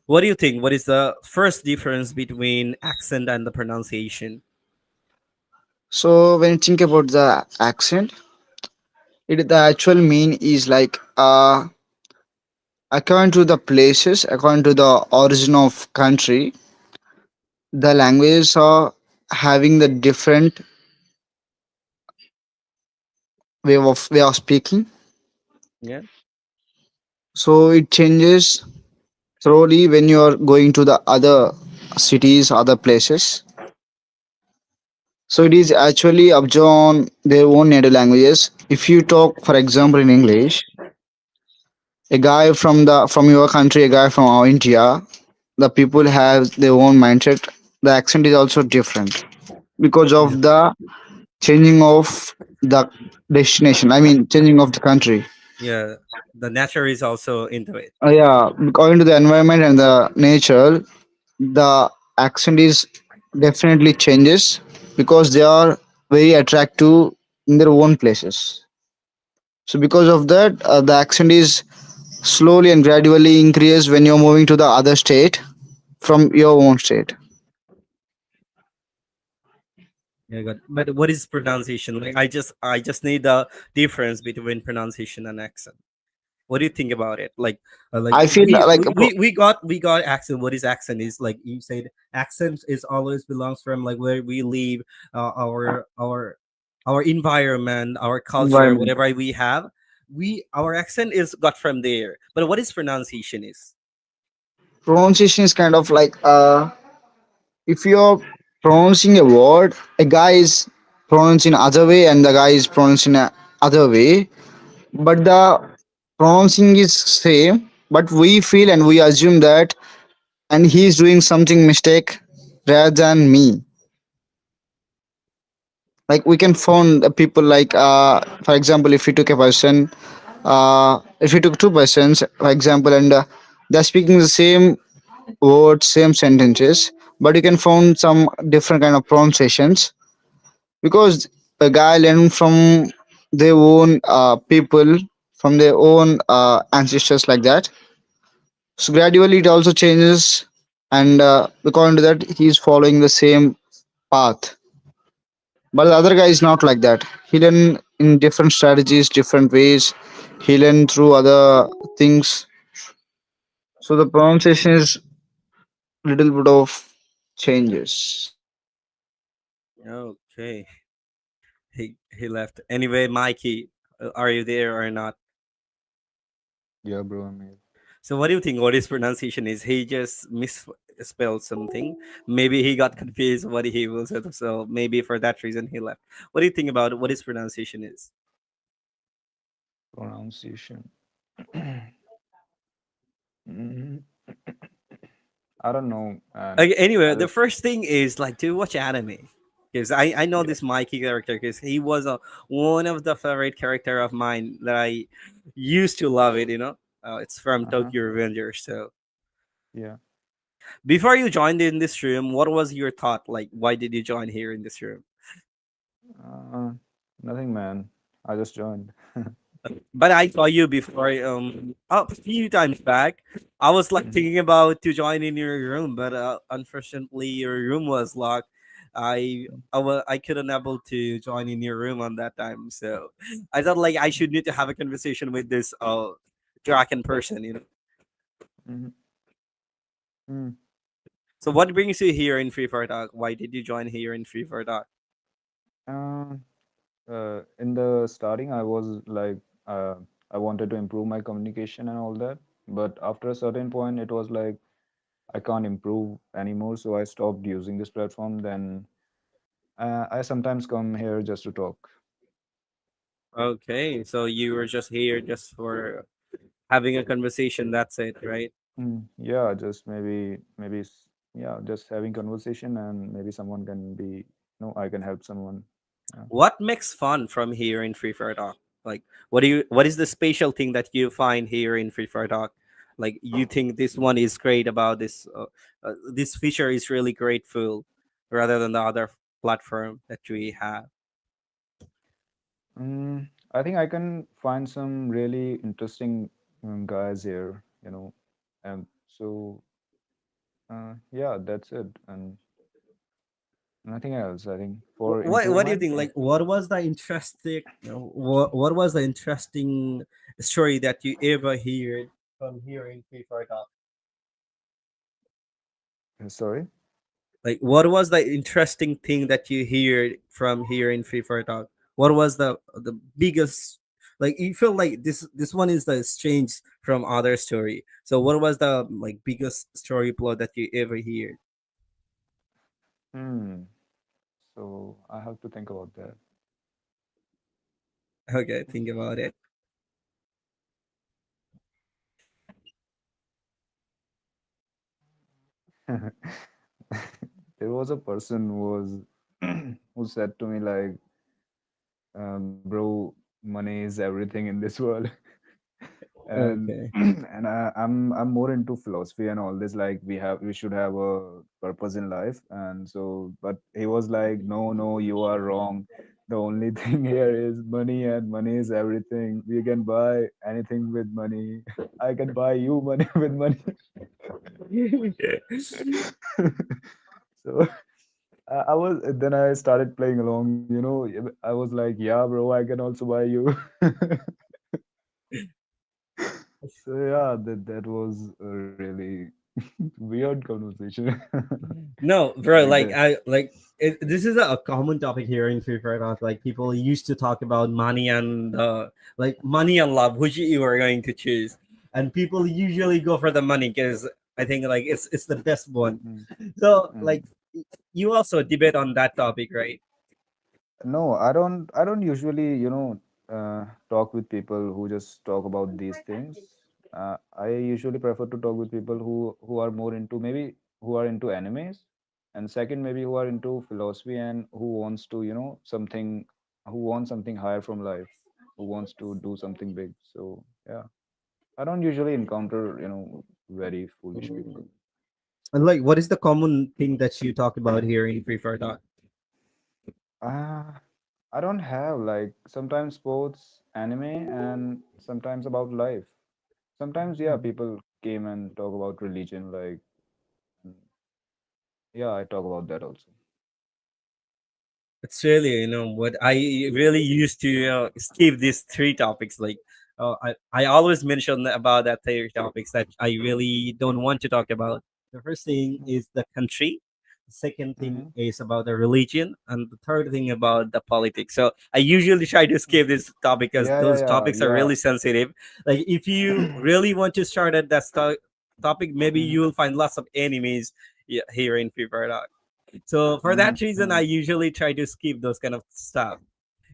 What do you think? What is the first difference between accent and the pronunciation? So when you think about the accent, it the actual mean is like according to the places, according to the origin of country, the languages are having the different way of speaking. Yeah. So it changes thoroughly when you are going to the other cities, other places. So it is actually observed on their own native languages. If you talk, for example, in English, a guy from your country, a guy from our India, the people have their own mindset. The accent is also different because Yeah. of the changing of the destination. I mean, changing of the country. Yeah. The nature is also into it. Yeah, according to the environment and the nature, the accent is definitely changes because they are very attractive in their own places. So because of that, the accent is slowly and gradually increase when you're moving to the other state from your own state. Yeah, good. But what is pronunciation? Like I just need the difference between pronunciation and accent. What do you think about it? Like I feel we, like we we we got we got accent. What is accent? Is like you said, accent is always belongs from like where we live, our environment, our culture, environment. whatever we have. We our accent is got from there. But what is pronunciation is? Pronunciation is kind of like if you're pronouncing a word, a guy is pronouncing other way and the guy is pronouncing a other way, but the pronouncing is same. But we feel and we assume that, and he's doing something mistake rather than me. Like we can find people like for example, if we took a person, if we took two persons for example, and they're speaking the same words, same sentences, but you can find some different kind of pronunciations because a guy learned from their own people, from their own ancestors like that. So gradually it also changes, and according to that he's following the same path. But the other guy is not like that. He learn in different strategies, different ways. He learn through other things. So the pronunciation is little bit of changes. Okay, he left. Anyway, Mikey, are you there or not? Yeah, bro. I mean, So what do you think? What his pronunciation is? He just misspelled something. Maybe he got confused what he was. So maybe for that reason he left. What do you think about what his pronunciation is? pronunciation. Mm, I don't know, and Okay, anyway, I the just first thing is like to watch anime. Because I know yeah. this Mikey character because he was one of the favorite character of mine that I used to love it. It's from Uh-huh. Tokyo Revengers. So Yeah. before you joined in this room, what was your thought? Like, why did you join here in this room? Uh, Nothing, man. I just joined. But I saw you before a few times back. I was like Mhm. thinking about to join in your room, but unfortunately your room was locked. I couldn't able to join in your room on that time. So I thought like I should need to have a conversation with this Draken person. Mhm. Mm. So what brings you here in Free Fire Talk? Why did you join here in Free Fire Talk? Uh, in the starting, I was like, uh, I wanted to improve my communication and all that. But after a certain point, it was like I can't improve anymore, so I stopped using this platform. Then I sometimes come here just to talk. Okay, so you were just here just for having a conversation. That's it, right? Yeah, just yeah, just having conversation and maybe someone can be, I can help someone. Yeah. What makes fun from here in Free Fire Talk? Like, what is the special thing that you find here in Free Fire Talk? Like, you think this one is great about this feature is really grateful rather than the other platform that we have. I think I can find some really interesting guys here, and so. Yeah, that's it, and nothing else. I think for What do you improvement. think? Like, what was the interesting? What was the interesting story that you ever heard from hearing people talk? Sorry. Like, what was the interesting thing that you heard from hearing FIFA talk? What was the biggest? Like, you feel like this one is the strange from other story. So, what was the like biggest story plot that you ever heard? Hmm. So I have to think about Okay, think about it. that. There was a person who was who said to me like, "Bro, money is everything in this world." And Okay. I'm more into philosophy and all this, like we should have a purpose in life. And so, but he was like, no, you are wrong. The only thing here is money, and money is everything. We can buy anything with money. I can buy you money with money. So I was then I started playing along, I was like, yeah, bro, I can also buy you. So yeah, that was a really weird conversation. No, bro. Like Like that. I like this is a common topic here in Free Fire Talk. Like people used to talk about money and like money and love, which you are going to choose, and people usually go for the money because I think like it's the best one. Mm, So mm. like you also debate on that topic, right? No, I don't usually, talk with people who just talk about these things. I usually prefer to talk with people who are more into, maybe who are into animes, and second, maybe who are into philosophy and who wants to, who wants something higher from life, who wants to do something big. So yeah, I don't usually encounter, very foolish people. And like, what is the common thing that you talk about here in Free Fire Talk? Ah, I don't have, like, sometimes sports, anime, and sometimes about life. Sometimes, yeah, people came and talk about religion, like, mm, yeah, I talk about that also. It's really, what I really used to skip these three topics. Like, I always mention about that three topics that I really don't want to talk about. The first thing is the country. The second thing Mm-hmm. is about the religion, and the third thing about the politics. So I usually try to skip this topic because Yeah, those yeah, topics are yeah, really sensitive. Like, if you yeah. really want to start at that topic, maybe Mm-hmm. you will find lots of enemies, yeah, here in FIFA. So for Mm-hmm. that reason, I Mm-hmm. usually try to skip those kind of stuff.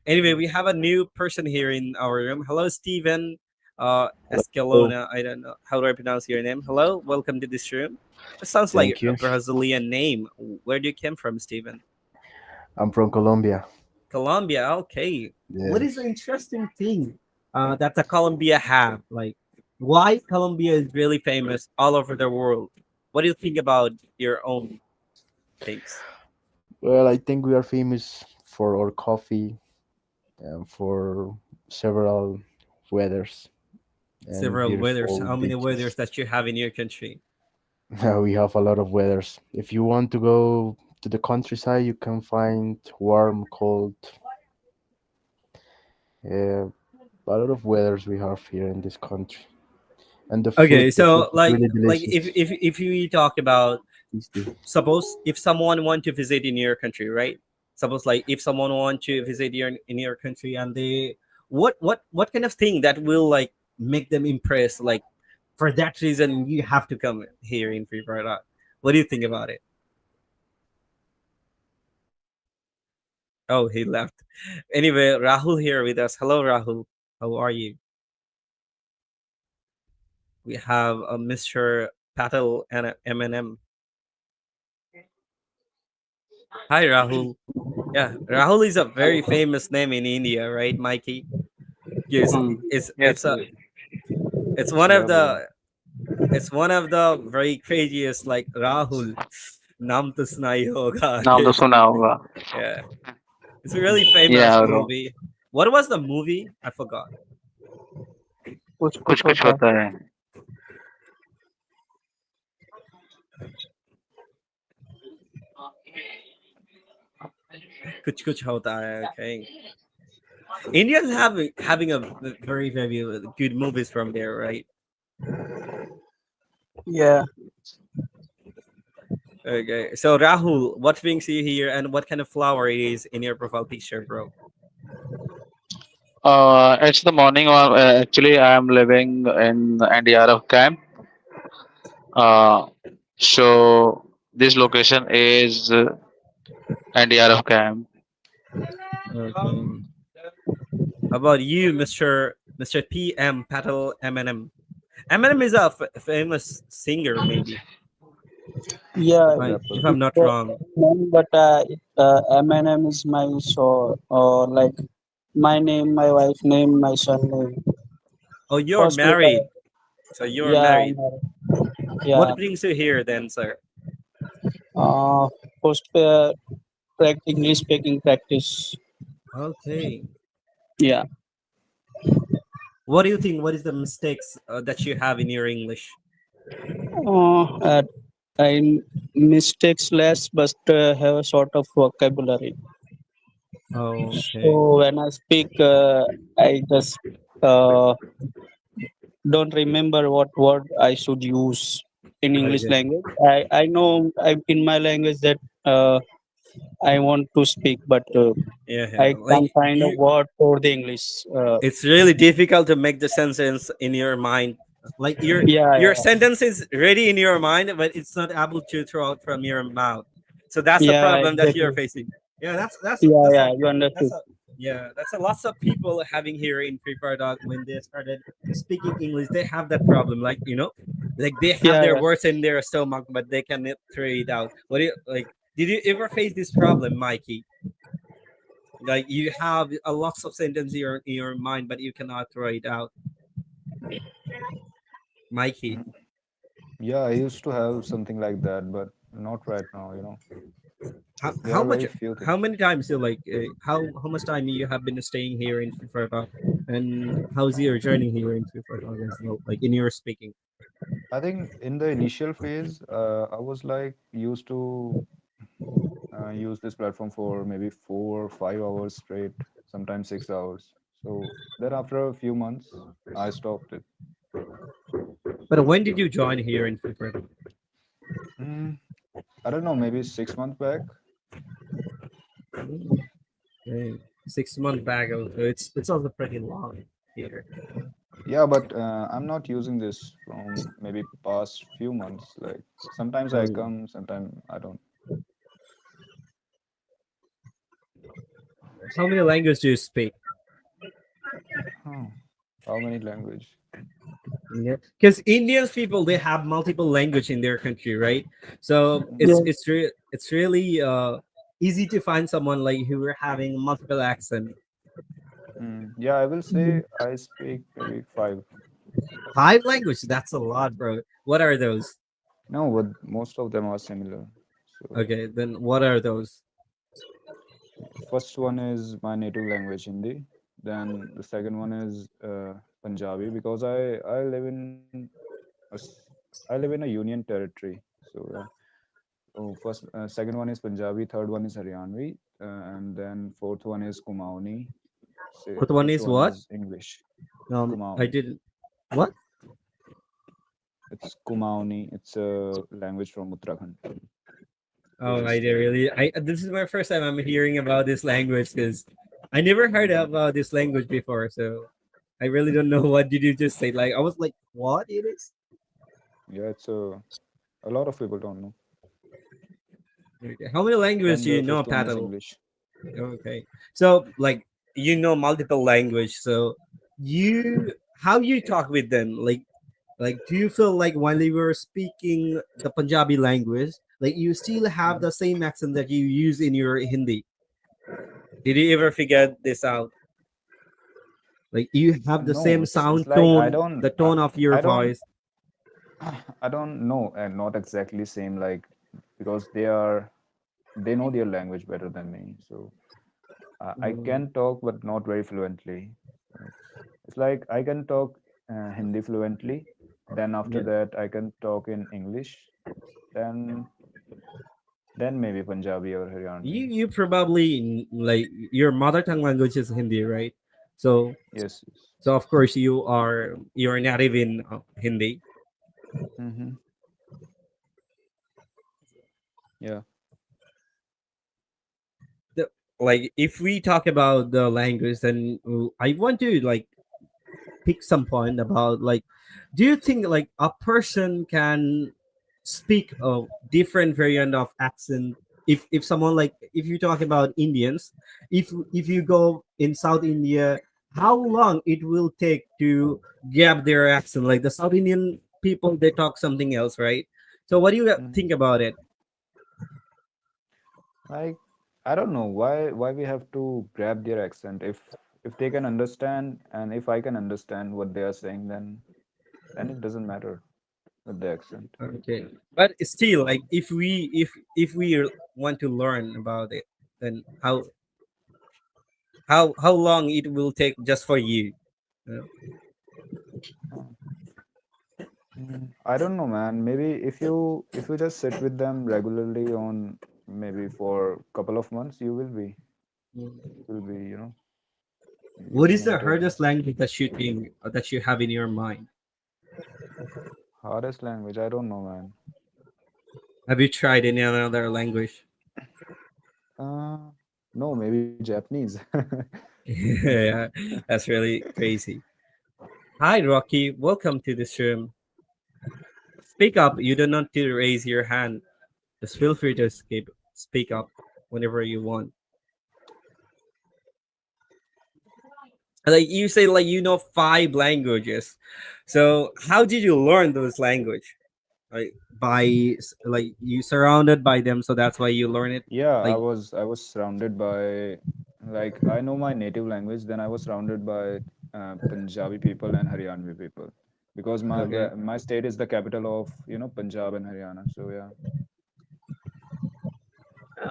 Anyway, we have a new person here in our room. Hello, Steven Hello. Escalona. I don't know how do I pronounce your name. Hello, welcome to this room. It sounds like Thank a you. Brazilian name. Where do you come from, Steven? I'm from Colombia. Colombia. Okay. What is the Yes. interesting thing that the Colombia have? Like, why Colombia is really famous all over the world? What do you think about your own things? Well, I think we are famous for our coffee and for several weathers and Several weathers. beautiful How many weathers beaches. that you have in your country? We have a lot of weathers. If you want to go to the countryside, you can find warm, cold, a lot of weathers we have here in this country. And Okay, the food so is really like delicious. if we talk about, Tasty. suppose if someone want to visit in your country, right? Suppose like if someone want to visit your in your country and they what kind of thing that will like make them impressed, like for that reason you have to come here in Free Product. What do you think about it? Oh, he left. Anyway, Rahul here with us. Hello, Rahul. How are you? We have a Mr. Patel and a Eminem. Hi, Rahul. Yeah, Rahul is a very famous name in India, right, Mikey? Yes, it's Yes. it's a it's one of Yeah, bro. the it's one of the very craziest, like Rahul. Naam to सुना ही होगा नाम तो कि सुना होगा. yeah, it's a really famous Yeah, bro. movie. What was the movie? I forgot. कुछ कुछ होता है. Kuch kuch hota hai. Okay. Indians having a very good movies from there, right? Yeah. Okay. So Rahul, what brings you here, and what kind of flower it is in your profile picture, bro? It's the morning. Actually, I am living in NDRF camp. Uh, so this location is NDRF camp. Okay. How about you, Mr. PM Patel Eminem? Eminem is a famous singer, maybe. Yeah. If Rapper. I'm not wrong. Name, but M&M is my so like my name, my wife name, my son name. Oh, you're First name, married. So you're yeah, married. yeah. What brings you here then, sir? Uh, Post English speaking practice. Okay. Yeah. What do you think? What is the mistakes that you have in your English? Uh, I mistakes less, but have a sort of vocabulary. Oh, okay. So when I speak, I just uh, don't remember what word I should use in English Okay. language. I know in my language that I want to speak, but Yeah, yeah. I Like can't find a you, word for the English. it's really difficult to make the sentence in your mind. Like Yeah, your yeah, sentence is ready in your mind, but it's not able to throw out from your mouth. So that's the yeah, problem that you're exactly. facing. Yeah, Yeah, that's a yeah, you that's understood. a yeah, that's a lots of people having here in Free Fire Dog when they started speaking English. They have that problem, like like they have Yeah, their yeah, words in their stomach, but they cannot throw it out. What do you like? Did you ever face this problem, Mikey? Like you have a lots of sentences in your mind, but you cannot throw it out, Mikey. Mm. Yeah, I used to have something like that, but not right now, you know. There How are much? very few How things. many times you like? How much time you have been staying here in Florida, and how's your journey here in Florida as well? Like in your speaking. I think in the initial phase, I was like used to use this platform for maybe 4 or 5 hours straight, sometimes 6 hours. So then after a few months, I stopped it. But when did you join here in Florida? Mm, I don't know, maybe 6 months back. Okay. 6 months back, so it's also pretty long here. Yeah, but I'm not using this from maybe past few months. Like sometimes I Um, come, sometimes I don't. how many languages do you speak? Huh. How many language? Yeah, because Indians people they have multiple language in their country, right? So Mm, yeah, it's really easy to find someone like who are having multiple accent. Yeah, I will say I speak maybe five. 5 languages, that's a lot, bro. What are those? No, but most of them are similar. So Okay, then what are those? first one is my native language, Hindi. Then the second one is Punjabi because I live in I live in a union territory. So yeah. Oh, second one is Punjabi. Third one is Haryanvi, and then fourth one is Kumaoni. What one Fifth is one what? is English. I Kumaoni. did what? It's Kumaoni. It's a language from Uttarakhand. Oh, I did really. I This is my first time I'm hearing about this language because I never heard about this language before. So I really don't know what did you just say. Like I was like, what it is? Yeah, it's a lot of people don't know. Okay. How many languages Then do you the know, fifth one is Paddle? English. Okay. So like you know multiple language. So you how you talk with them? Like do you feel like while you were speaking the Punjabi language, like you still have Mhm. the same accent that you use in your Hindi? Did you ever figure this out? Like you have the No, same it's sound like tone, the tone of your I don't voice. I don't know, and not exactly same like because they know their language better than me. So I Mm, can talk, but not very fluently. It's like I can talk Hindi fluently. Then after yeah. that, I can talk in English. Then then maybe Punjabi or You Haryanvi. you probably like your mother tongue language is Hindi, right? So Yes, yes. so of course you're native in Hindi. Mm-hmm. Yeah. The, like if we talk about the language, then I want to like pick some point about like, do you think like a person can speak a different variant of accent? If someone like, if you talk about Indians, if you go in South India, how long it will take to grab their accent? Like the South Indian people, they talk something else, right? So what do you Mm-hmm. think about it? Like, I don't know why we have to grab their accent. If they can understand and if I can understand what they are saying, then it doesn't matter with the accent. Okay, but still, like if we want to learn about it, then how long it will take just for you? You know? Uh, I don't know, man. Maybe if you just sit with them regularly on maybe for couple of months, you will be you'll What be is the maintaining. hardest language that you have in your mind? Hardest language, I don't know, man. Have you tried any other language? Uh, no, maybe Japanese. Yeah, that's really crazy. Hi, Rocky. Welcome to this room. Speak up. You do not need to raise your hand. Just feel free to speak up whenever you want. Like you say, like you know 5 languages. So how did you learn those language? Like like you surrounded by them, so that's why you learn it. Yeah, I Like was I was surrounded by, like, I know my native language, then I was surrounded by Punjabi people and Haryanvi people because okay. my state is the capital of Punjab and Haryana. So yeah.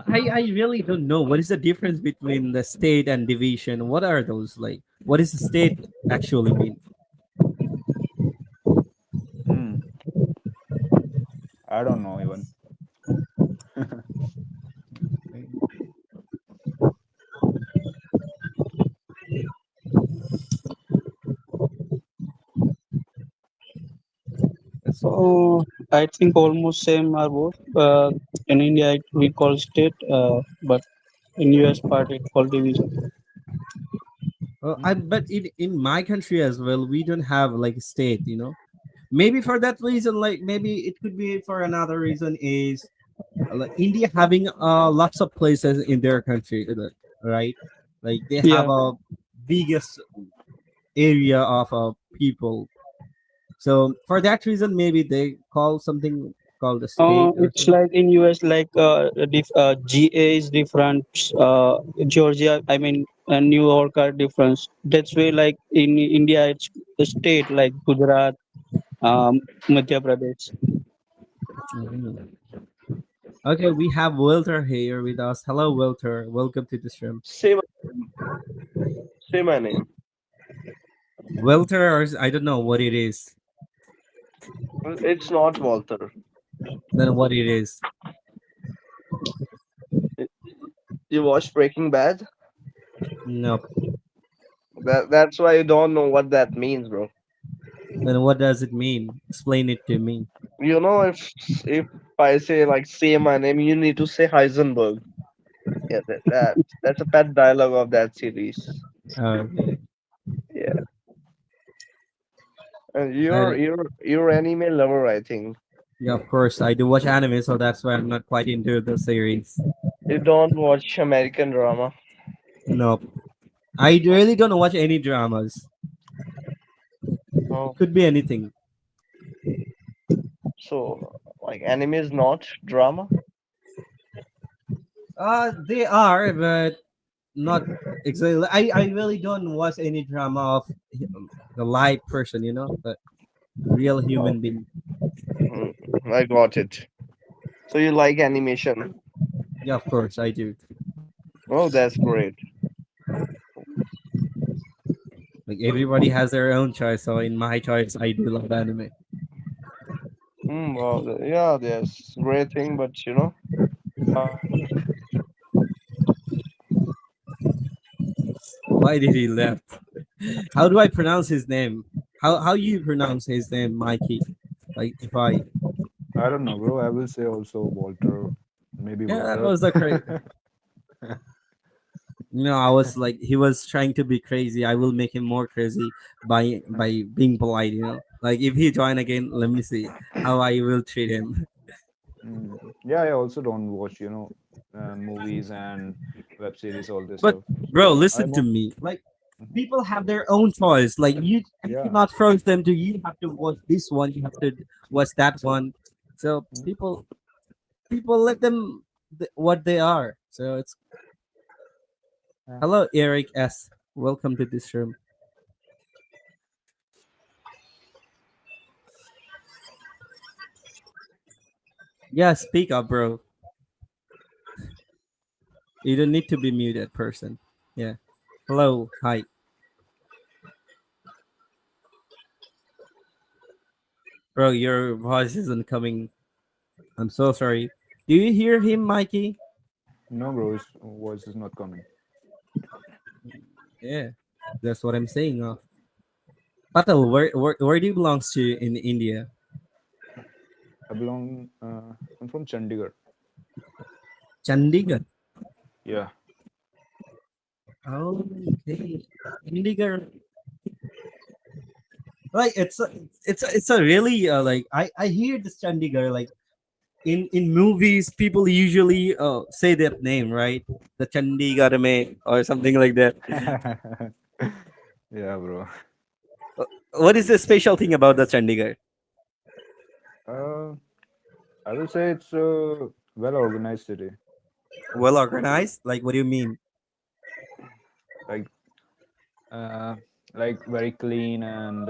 I really don't know what is the difference between the state and division. What are those like? What does the state actually mean? Hmm. I don't know even. That's Oh, I think almost same are both. In India, we call state, but in US part it called division. I Hmm. but in my country as well, we don't have like a state. Maybe for that reason, like maybe it could be for another reason is like India having lots of places in their country, right? Like they have Yeah. a biggest area of people. So for that reason, maybe they call something called a state or It's something. like in US, like GA is different. Georgia, I mean, New York are different. That's why, like in India, it's a state like Gujarat, Madhya Pradesh. Mhm. Okay, we have Walter here with us. Hello, Walter. Welcome to the stream. Say my say my name. Walter, or I don't know what it is. Well, it's not Walter. Then what it is. You watched Breaking Bad? Nope. That's why you don't know what that means, bro. Then what does it mean? Explain it to me. You know, if I say like say my name, you need to say Heisenberg. Yeah, that's a pet dialogue of that series. Okay. Yeah, and you're I, you're you're anime lover, I think. yeah, of course, I do watch anime, so that's why I'm not quite into the series. You don't watch American drama. Nope. I really don't watch any dramas. It Oh, could be anything. so like anime is not drama. They are, but not exactly. I really don't watch any drama of the live person, the real human Okay, being. I got it. So you like animation? Yeah, of course, I do. Oh, that's great. Like everybody has their own choice, so in my choice, I do love anime. Well, yeah, that's great thing, but Why did he left? How do I pronounce his name? How you pronounce his name, Mikey? Like if I I don't know, bro. I will say also Walter, maybe yeah, that water. was the crazy. No, I was like he was trying to be crazy. I will make him more crazy by being polite. Like if he join again, let me see how I will treat him. Yeah, I also don't watch, movies and web series, all this But stuff. bro, So listen I'm, to me. Like people have their own choice. Like you yeah. cannot force them to. You have to watch this one. You have to watch that one. So people let them what they are. So it's Yeah. hello Eric S. Welcome to this room. Yeah, speak up, bro. You don't need to be muted, person. Yeah. Hello. Hi. Bro, your voice isn't coming. I'm so sorry. Do you hear him, Mikey? No, bro, his voice is not coming. Yeah. That's what I'm saying. Patel, where do you belong to in India? I'm from Chandigarh. Chandigarh. Yeah. Oh, okay. Chandigarh. Like it's a really like I hear this Chandigarh like in movies people usually say that name, right? The Chandigarh mein or something like that. Yeah, bro. Uh, What is the special thing about the Chandigarh? Uh, I will say it's a well organized city. Well organized? Like what do you mean? Like, uh, like very clean, and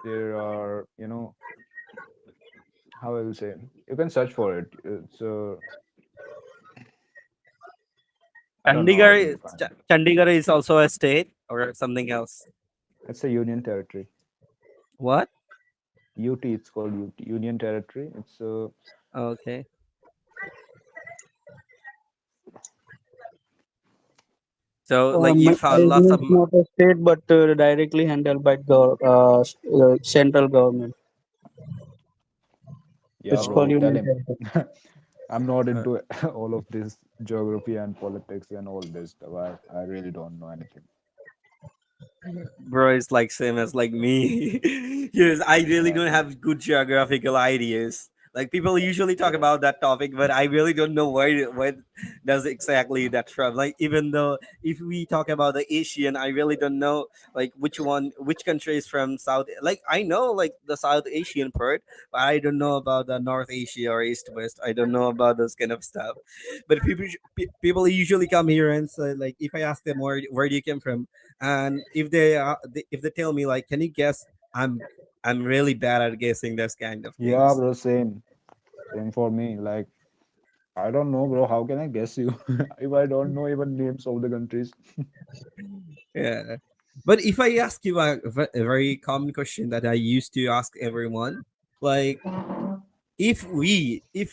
there are, how I will say, you can search for it. It's I don't know how to define it. Chandigarh is also a state or something else. It's a union territory. What? UT, it's called UT, Union Territory. It's Okay. So like you found It lots of means not a state, but directly handled by the central government. yeah, It's oh called bro. Tell Union him. Territory. I'm not uh, into all of this geography and politics and all this stuff. I really don't know anything. bro is like same as like me. Yes, I really Yeah, don't bro. have good geographical ideas. Like people usually talk Yeah. about that topic, but I really don't know where does exactly that from. Like even though if we talk about the Asian, I really don't know like which country is from South. Like I know like the South Asian part, but I don't know about the North Asia or East West. I don't know about those kind of stuff. But people usually come here and say like if I ask them where do you come from, and if they tell me like can you guess, I'm really bad at guessing those kind of Yeah, things. bro. Same. Same for me. Like, I don't know, bro. How can I guess you if I don't know even names of the countries? Yeah, but if I ask you a very common question that I used to ask everyone, like if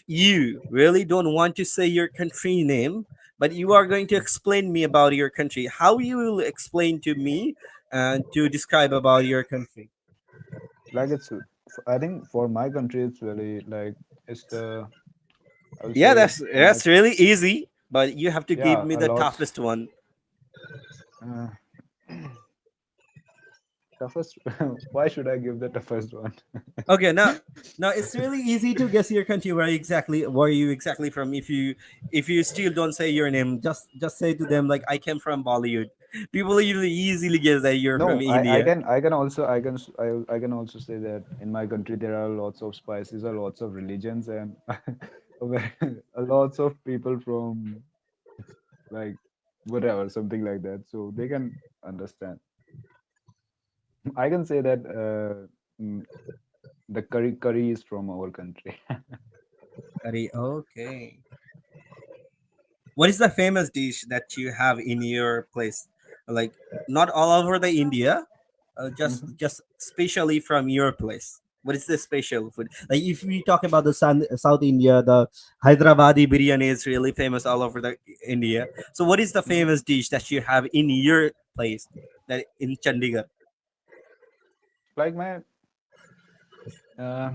you really don't want to say your country name but you are going to explain me about your country, how you will explain to me and to describe about your country? Like, I think for my country, it's really like, it's the, I would Yeah, say, that's really easy, but you have to give yeah, me a the lot. toughest one. Uh, toughest. Why should I give the toughest one? Okay, now it's really easy to guess your country, where you exactly from. If you still don't say your name, just say to them like I came from Bollywood. People usually easily guess that you're from No, India. I can also, I can also say that in my country there are lots of spices, or lots of religions, and lots of people from, like, whatever, something like that, so they can understand. I can say that the curry is from our country. Okay. What is the famous dish that you have in your place? Like not all over the India, just Mhm. just especially from your place. What is the special food? Like if we talk about the South India, the Hyderabadi biryani is really famous all over the India. So what is the Hmm. famous dish that you have in your place that in Chandigarh? Like my, uh,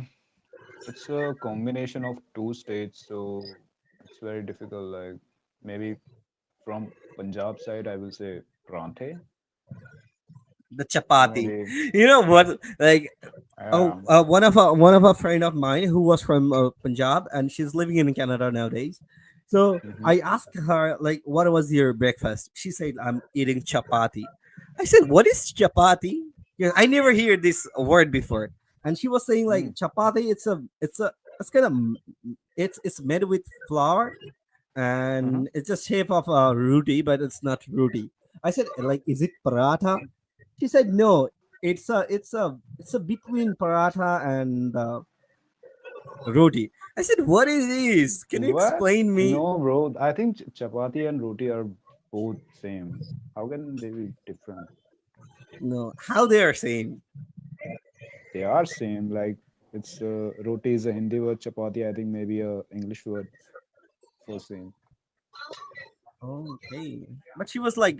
it's a combination of two states, so it's very difficult. Like maybe from Punjab side, I will say pranthe. The You know chapati. they, You know what? Like oh, yeah. one of a friend of mine who was from Punjab and she's living in Canada nowadays. So Hmm. I asked her like, "What was your breakfast?" She said, "I'm eating chapati." I said, "What is chapati?" Yeah, I never hear this word before. And she was saying like Mm. chapati. It's kind of it's made with flour Uh-huh. and it's a shape of a roti, but it's not roti. I said, like, is it paratha? She said, no. It's a between paratha and roti. I said, what is this? Can you What? explain me? No, bro. I think chapati and roti are both same. How can they be different? No, how they are saying? They are same. Like it's roti is a Hindi word, chapati I think maybe a English word for same. Okay, but she was like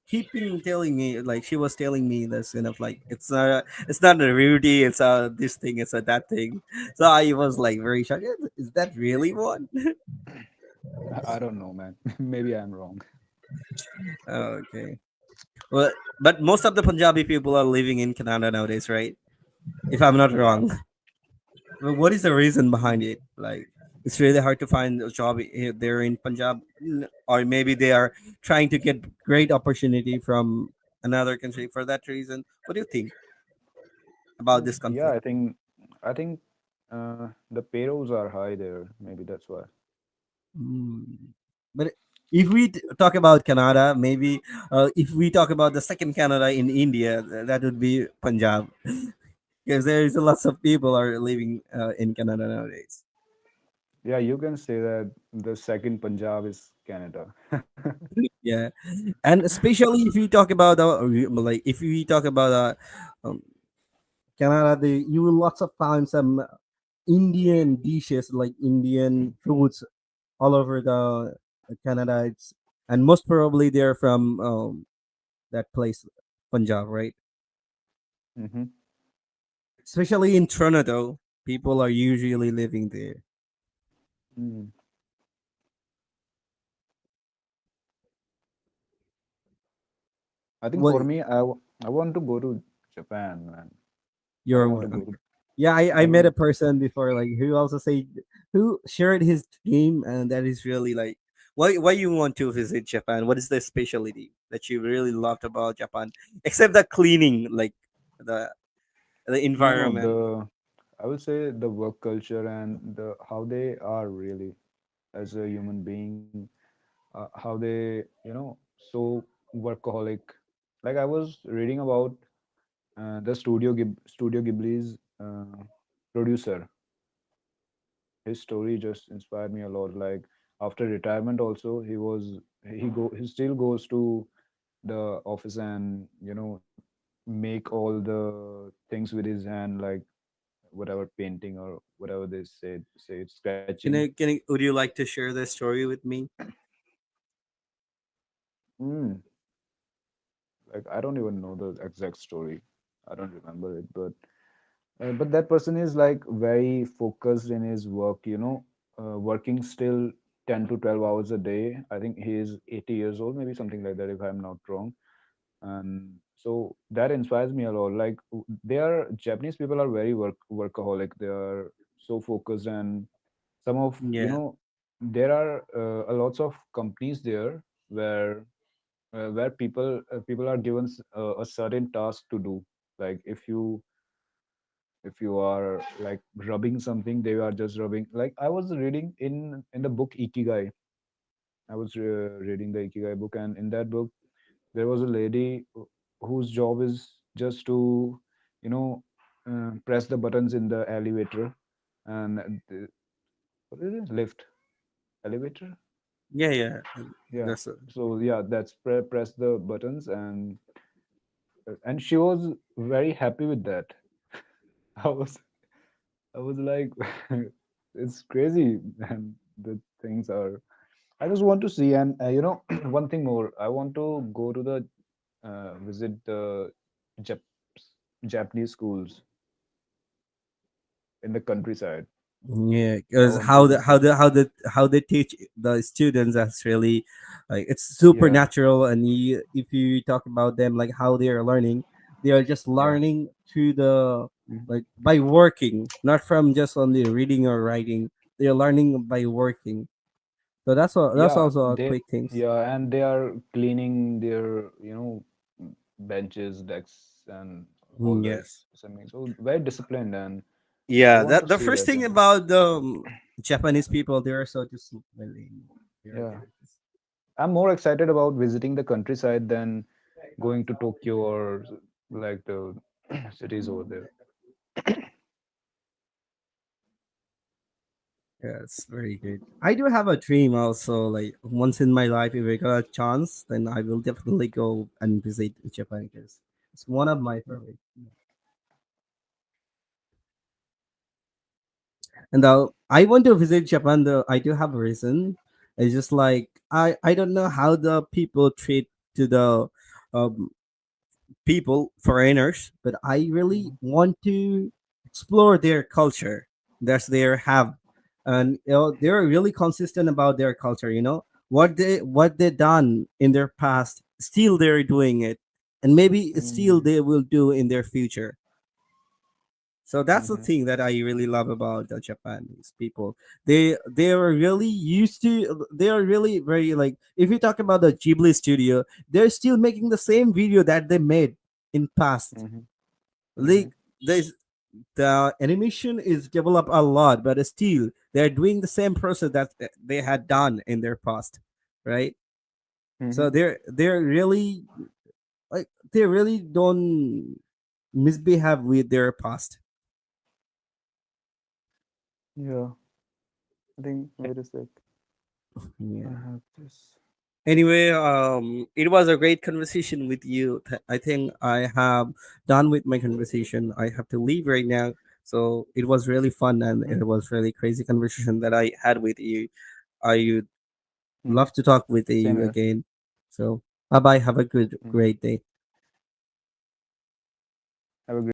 keeping telling me, like she was telling me this kind of like it's not a roti, it's this thing, it's a that thing. So I was like very shocked. Is that really one? I don't know, man. Maybe I'm wrong. Okay. Well, but most of the Punjabi people are living in Canada nowadays, right? If I'm not Yeah. wrong. Well, what is the reason behind it? Like, it's really hard to find a job there in Punjab, or maybe they are trying to get great opportunity from another country for that reason. What do you think about this Yeah, conflict? I think the payrolls are high there. Maybe that's why. Mm. But if we talk about Canada, maybe if we talk about the second Canada in India, that would be Punjab, because there is lots of people are living in Canada nowadays. Yeah, you can say that the second Punjab is Canada. Yeah, and especially if you talk about like if we talk about Canada, you will lots of find some Indian dishes like Indian foods all over the Canada. And most probably they're from that place, Punjab, right? Hmm. Especially in Toronto, people are usually living there. Mm. I think What for me, I want to go to Japan, man. I want your to go to. Yeah, I I met a will. person before like who also said who shared his dream, and that is really like why you want to visit Japan? What is the specialty that you really loved about Japan? Except the cleaning, like the the No, environment. the I will say the work culture and the how they are really as a human being, how they so workaholic. Like I was reading about the Studio Ghibli's producer. His story just inspired me a lot. Like after retirement, also he still goes to the office and make all the things with his hand, like whatever painting or whatever they say it's sketching. Would you like to share this story with me? Mm, like I don't even know the exact story. I don't remember it, but that person is like very focused in his work, working still 10 to 12 hours a day. I think he is 80 years old, maybe something like that, if I'm not wrong. And so that inspires me a lot. Like they are Japanese people are very workaholic. They are so focused, and some of Yeah. there are a lots of companies there where people are given a certain task to do. Like if you are like rubbing something, they are just rubbing. Like I was reading in the book Ikigai. I was reading the Ikigai book, and in that book there was a lady whose job is just to you know press the buttons in the elevator and what is it, lift, elevator. Yeah, yeah. Yeah, That's so yeah, that's press the buttons, and she was very happy with that. I was. I was like, it's crazy, and the things are. I just want to see, and one thing more. I want to go to the visit the Jap- Japanese schools in the countryside. Yeah, I because want to visit. how they teach the students, that's really like it's Yeah, supernatural. And if you talk about them, like how they are learning, they are just yeah, learning through the mhm, like by working, not from just only reading or writing. They are learning by working. So that's yeah. also a They, quick things. yeah, and they are cleaning their, benches, desks, and all Mm, that. yes. Something so very disciplined, and I Yeah, want that to the see first that thing thing. about the Japanese people, they are so disciplined. They are Yeah, very I'm more excited about visiting the countryside than going to Tokyo or like the cities over there. Yes, very good. I do have a dream also. Like once in my life, if I got a chance, then I will definitely go and visit Japan because it's one of my favorite. And I want to visit Japan. Though I do have a reason. It's just like I don't know how the people treat to the um, people, foreigners, but I really Mhm, want to explore their culture. That's their have, and they're really consistent about their culture. What they done in their past, still they're doing it, and maybe still mhm, they will do in their future. So that's the mhm, thing that I really love about the Japanese people. They are really used to. They are really very like. If you talk about the Ghibli studio, they're still making the same video that they made in past. mhm, Like mhm. there's the animation is developed a lot, but still they're doing the same process that they had done in their past, right? So Mhm. they're really like they really don't misbehave with their past. Yeah, I think wait a sec. I Yeah. have this. Anyway, it was a great conversation with you. I think I have done with my conversation. I have to leave right now. So it was really fun and Mhm, it was really crazy conversation that I had with you. I would mhm. love to talk with Same you here. again. So bye bye. Have a good Mhm. great day.